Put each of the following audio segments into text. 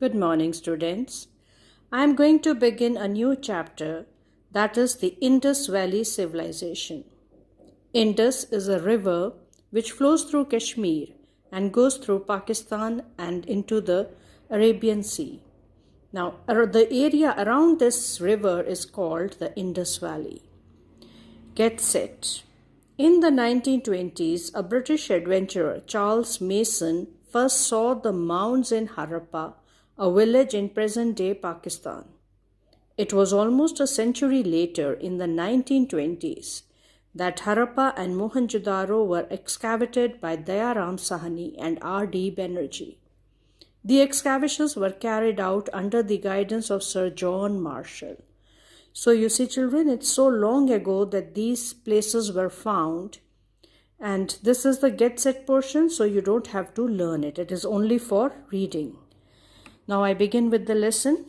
Good morning, students. I am going to begin a new chapter, that is the Indus Valley Civilization. Indus is a river which flows through Kashmir and goes through Pakistan and into the Arabian Sea. Now, the area around this river is called the Indus Valley. Get set. In the 1920s, a British adventurer, Charles Mason, first saw the mounds in Harappa, a village in present-day Pakistan. It was almost a century later, in the 1920s, that Harappa and Mohenjo-daro were excavated by Dayaram Sahni and R.D. Banerjee. The excavations were carried out under the guidance of Sir John Marshall. So you see, children, it's so long ago that these places were found, and this is the get set portion, so you don't have to learn it. It is only for reading. Now I begin with the lesson.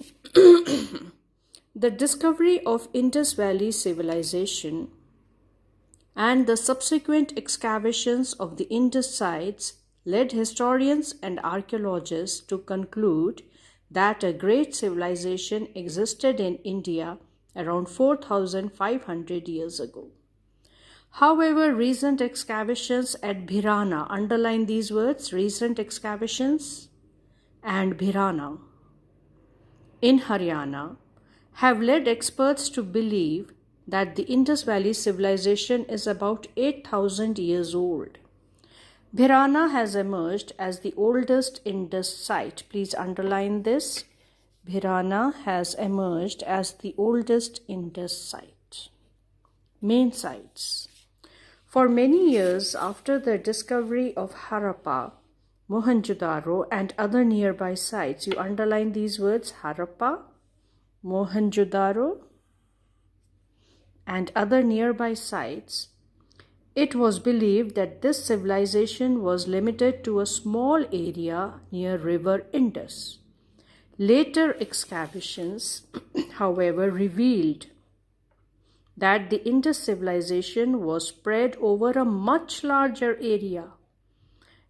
The discovery of Indus Valley civilization and the subsequent excavations of the Indus sites led historians and archaeologists to conclude that a great civilization existed in India around 4,500 years ago. However, recent excavations at Bhirana, underline these words, recent excavations and Bhirana in Haryana, have led experts to believe that the Indus Valley civilization is about 8,000 years old. Bhirana has emerged as the oldest Indus site. Please underline this. Bhirana has emerged as the oldest Indus site. Main sites. For many years after the discovery of Harappa, Mohenjo-daro and other nearby sites, you underline these words, Harappa, Mohenjo-daro and other nearby sites, it was believed that this civilization was limited to a small area near river Indus. Later excavations, however, revealed that the Indus civilization was spread over a much larger area.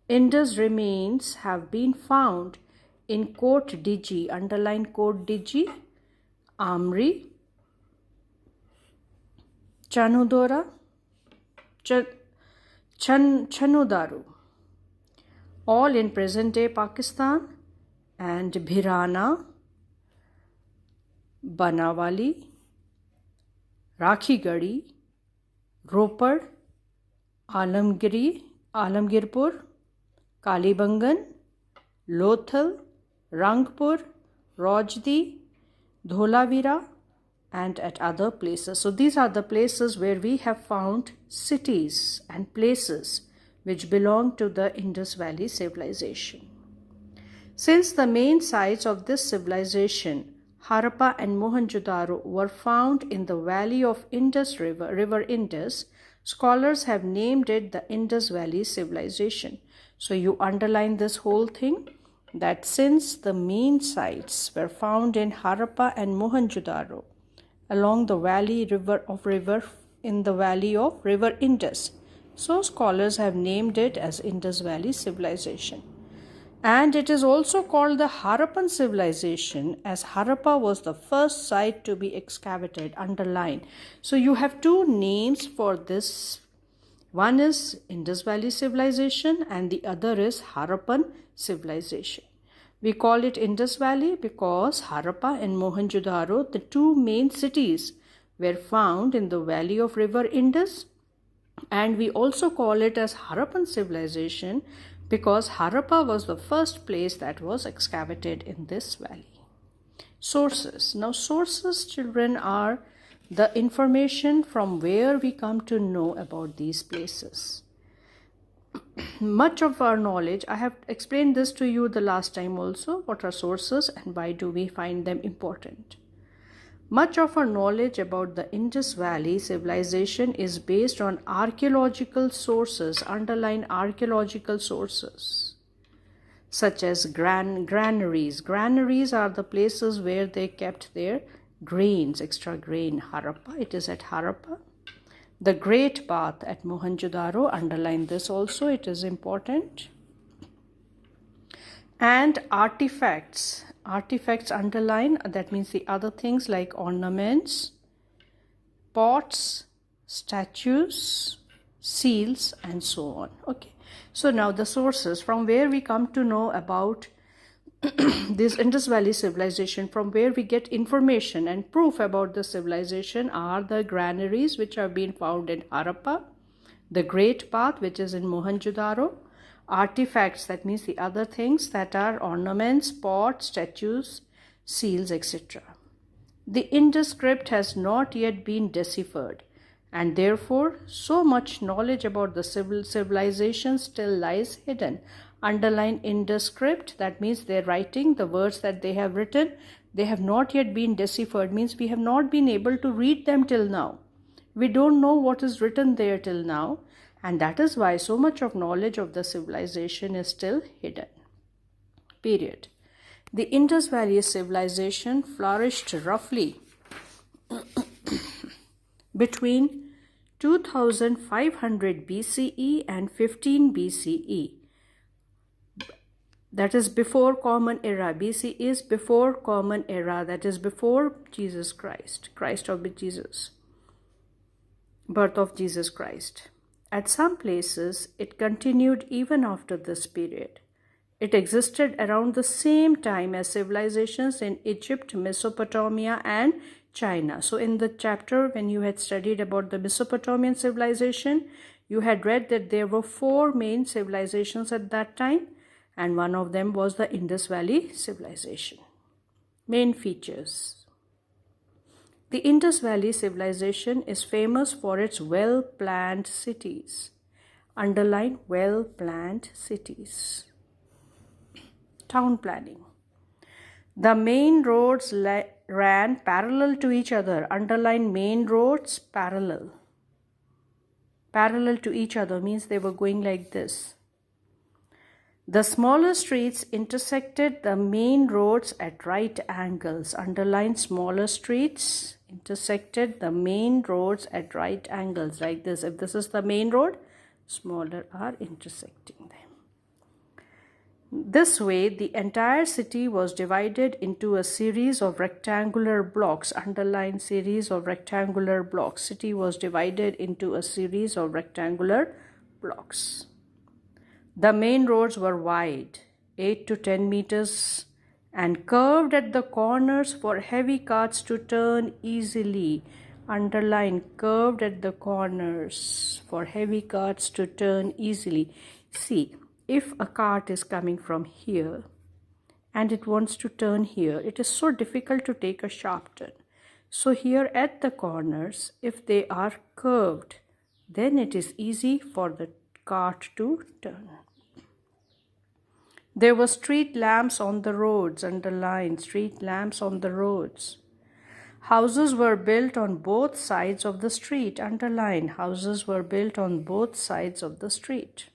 Indus remains have been found in Kot Diji, underline Kot Diji, Amri, Chanudora, Chanudaru, all in present-day Pakistan, and Bhirana, Banawali, Rakhigadi, Ropar, Alamgirpur, Kalibangan, Lothal, Rangpur, Rojdi, Dholavira, and at other places. So these are the places where we have found cities and places which belong to the Indus Valley civilization. Since the main sites of this civilization, Harappa and Mohenjo-daro, were found in the valley of Indus river Indus, scholars have named it the Indus Valley civilization. So you underline this whole thing, that since the main sites were found in Harappa and Mohenjo-daro along the valley in the valley of river Indus, so scholars have named it as Indus Valley civilization. And it is also called the Harappan civilization, as Harappa was the first site to be excavated, underline. So you have two names for this. One is Indus Valley civilization and the other is Harappan civilization. We call it Indus Valley because Harappa and Mohenjo-daro, the two main cities, were found in the valley of river Indus, and we also call it as Harappan civilization because Harappa was the first place that was excavated in this valley. Sources. Now sources, children, are the information from where we come to know about these places. Much of our knowledge, I have explained this to you the last time also, what are sources and why do we find them important. Much of our knowledge about the Indus Valley civilization is based on archaeological sources, underline archaeological sources, such as granaries. Granaries are the places where they kept their grains, extra grain. Harappa, it is at Harappa. The Great Bath at Mohenjo-daro, underline this also, it is important. And artifacts Artifacts underline, that means the other things like ornaments, pots, statues, seals, and so on. Okay, so now the sources from where we come to know about this Indus Valley civilization, from where we get information and proof about the civilization, are the granaries which have been found in Harappa, the Great Bath which is in Mohenjo-daro, artifacts, that means the other things that are ornaments, pots, statues, seals, etc. The Indus script has not yet been deciphered, and therefore so much knowledge about the civilization still lies hidden. Underline Indus script, that means they're writing the words that they have written. They have not yet been deciphered, means we have not been able to read them till now. We don't know what is written there till now, and that is why so much of knowledge of the civilization is still hidden. Period. The Indus Valley civilization flourished roughly between 2500 BCE and 15 BCE. That is before Common Era. BC is before Common Era, that is before Jesus Christ, birth of Jesus Christ. At some places, it continued even after this period. It existed around the same time as civilizations in Egypt, Mesopotamia, and China. So in the chapter when you had studied about the Mesopotamian civilization, you had read that there were 4 main civilizations at that time, and one of them was the Indus Valley civilization. Main features. The Indus Valley civilization is famous for its well-planned cities. Underline well-planned cities. Town planning. The main roads ran parallel to each other. Underline main roads parallel. Parallel to each other means they were going like this. The smaller streets intersected the main roads at right angles. Underline smaller streets intersected the main roads at right angles, like this. If this is the main road, smaller are intersecting them. This way, the entire city was divided into a series of rectangular blocks. Underline series of rectangular blocks. City was divided into a series of rectangular blocks. The main roads were wide, 8 to 10 meters, and curved at the corners for heavy carts to turn easily. Underline curved at the corners for heavy carts to turn easily. See, if a cart is coming from here and it wants to turn here, it is so difficult to take a sharp turn. So here at the corners, if they are curved, then it is easy for the cart to turn. There were street lamps on the roads. Underline street lamps on the roads. Houses were built on both sides of the street. Underline houses were built on both sides of the street.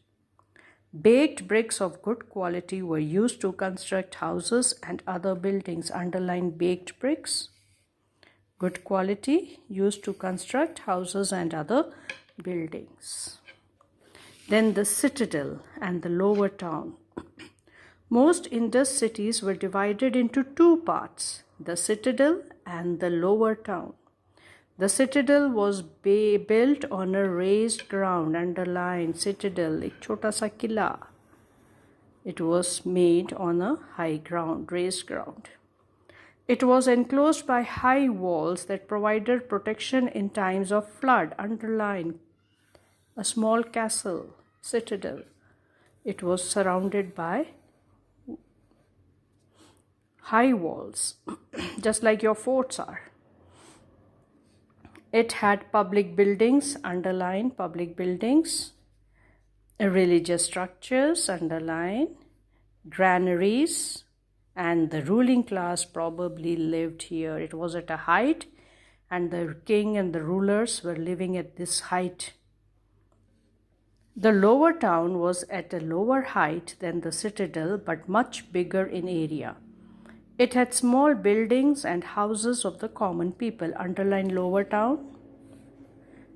Baked bricks of good quality were used to construct houses and other buildings. Underline baked bricks. Good quality used to construct houses and other buildings. Then the citadel and the lower town. Most Indus cities were divided into 2 parts, the citadel and the lower town. The citadel was built on a raised ground. Underline citadel, ek chota sa killa. It was made on a high ground, raised ground. It was enclosed by high walls that provided protection in times of flood. Underline a small castle, citadel. It was surrounded by high walls, just like your forts are. It had public buildings. Underline public buildings. Religious structures. Underline granaries. And the ruling class probably lived here. It was at a height, and the king and the rulers were living at this height. The lower town was at a lower height than the citadel, but much bigger in area. It had small buildings and houses of the common people. Underline lower town.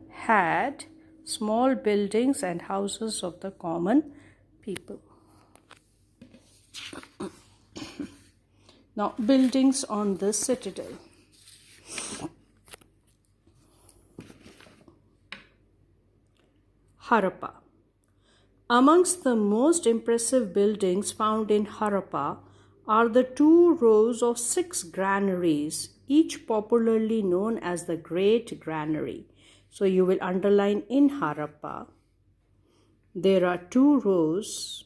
Had small buildings and houses of the common people. Now, buildings on the citadel. Harappa. Amongst the most impressive buildings found in Harappa are the 2 rows of 6 granaries, each popularly known as the Great Granary. So you will underline in Harappa, there are 2 rows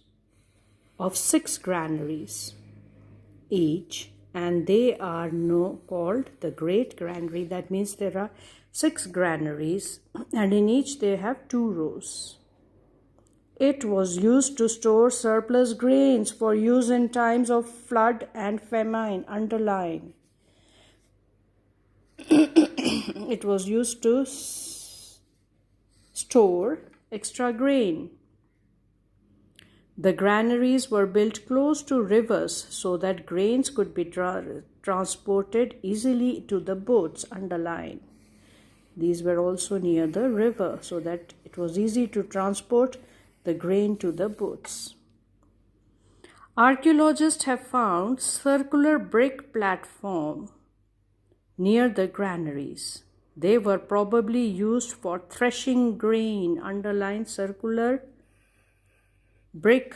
of 6 granaries each, and they are called the Great Granary. That means there are 6 granaries, and in each they have 2 rows. It was used to store surplus grains for use in times of flood and famine. Underline. It was used to store extra grain. The granaries were built close to rivers so that grains could be transported easily to the boats. Underline. These were also near the river so that it was easy to transport the grain to the boats. Archaeologists have found circular brick platform near the granaries. They were probably used for threshing grain. Underline circular brick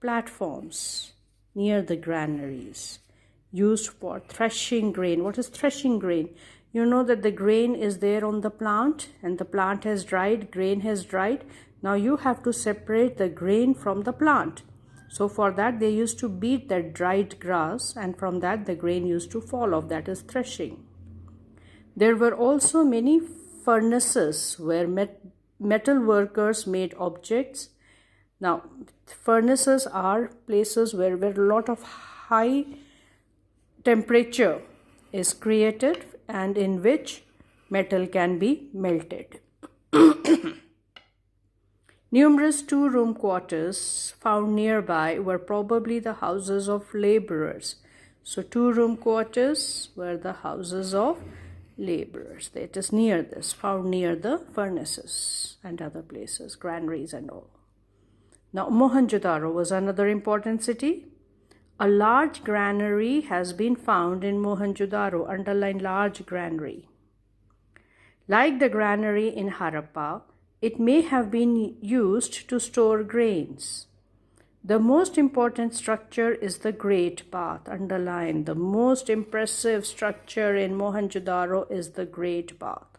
platforms near the granaries used for threshing grain. What is threshing grain? You know that the grain is there on the plant and the plant has dried, grain has dried. Now you have to separate the grain from the plant. So for that they used to beat that dried grass, and from that the grain used to fall off. That is threshing. There were also many furnaces where metal workers made objects. Now, furnaces are places where a lot of high temperature is created and in which metal can be melted. Numerous 2-room quarters found nearby were probably the houses of laborers. So 2-room quarters were the houses of laborers. That is near this, found near the furnaces and other places, granaries and all. Now, Mohenjo-daro was another important city. A large granary has been found in Mohenjo-daro. Underline large granary. Like the granary in Harappa, it may have been used to store grains. The most important structure is the Great Bath. Underline. The most impressive structure in Mohenjo-daro is the Great Bath.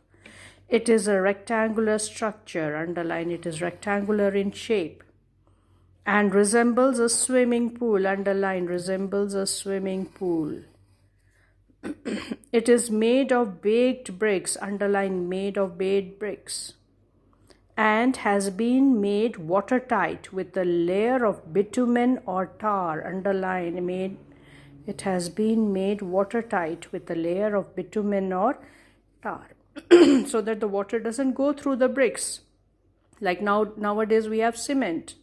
It is a rectangular structure. Underline. It is rectangular in shape and resembles a swimming pool. Underline. Resembles a swimming pool. It is made of baked bricks. Underline. Made of baked bricks. And has been made watertight with a layer of bitumen or tar. Underline. It has been made watertight with a layer of bitumen or tar so that the water doesn't go through the bricks. Like nowadays we have cement.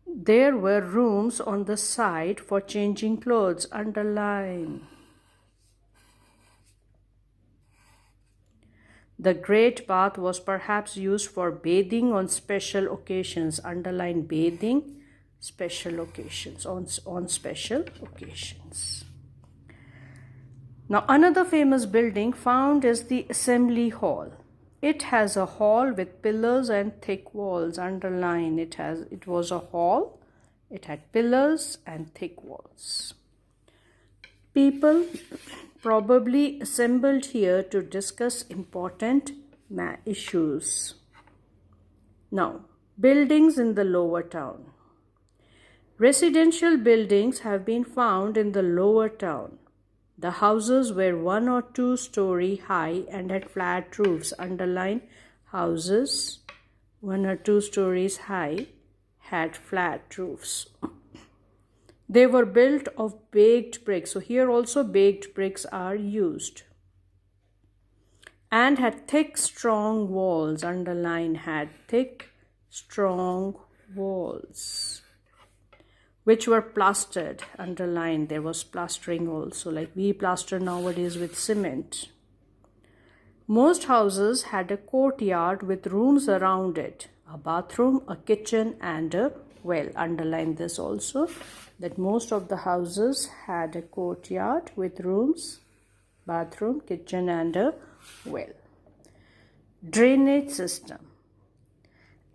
There were rooms on the side for changing clothes. Underline. The Great Bath was perhaps used for bathing on special occasions. Underline bathing, special occasions, on special occasions. Now, another famous building found is the Assembly Hall. It has a hall with pillars and thick walls. Underline. It was a hall. It had pillars and thick walls. People probably assembled here to discuss important issues. Now, buildings in the lower town. Residential buildings have been found in the lower town. The houses were 1 or 2 story high and had flat roofs. Underline. Houses 1 or 2 stories high had flat roofs. They were built of baked bricks. So here also baked bricks are used. And had thick, strong walls. Underline. Had thick, strong walls. Which were plastered. Underline. There was plastering also. Like we plaster nowadays with cement. Most houses had a courtyard with rooms around it. A bathroom, a kitchen and a well. Underline this also, that most of the houses had a courtyard with rooms, bathroom, kitchen and a well. Drainage system.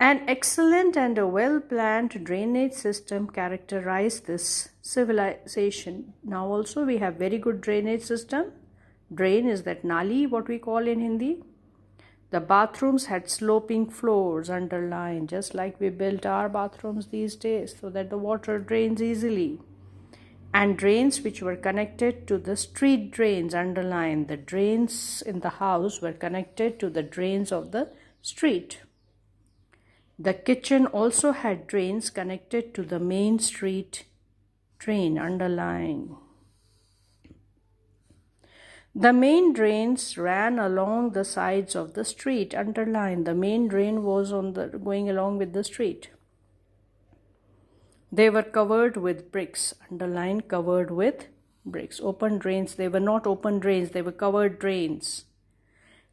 An excellent and a well-planned drainage system characterized this civilization. Now also we have very good drainage system. Drain is that nali, what we call in Hindi. The bathrooms had sloping floors, underlined, just like we built our bathrooms these days, so that the water drains easily. And drains which were connected to the street drains, underlined. The drains in the house were connected to the drains of the street. The kitchen also had drains connected to the main street drain, underline. The main drains ran along the sides of the street, underline. The main drain was going along with the street. They were covered with bricks, underline, covered with bricks. Open drains, they were not open drains, they were covered drains.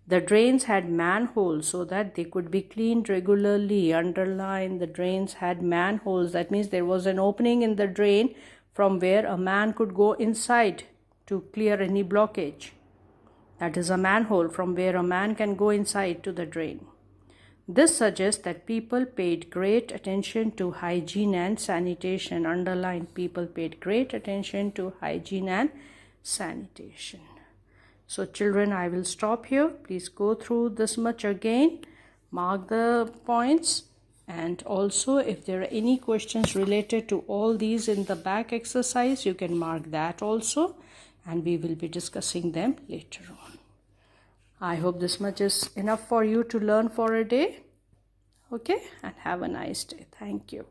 The drains had manholes so that they could be cleaned regularly, underline. The drains had manholes, that means there was an opening in the drain from where a man could go inside to clear any blockage. That is a manhole from where a man can go inside to the drain. This suggests that people paid great attention to hygiene and sanitation. Underline, people paid great attention to hygiene and sanitation. So children, I will stop here. Please go through this much again. Mark the points. And also, if there are any questions related to all these in the back exercise, you can mark that also. And we will be discussing them later on. I hope this much is enough for you to learn for a day. Okay, and have a nice day. Thank you.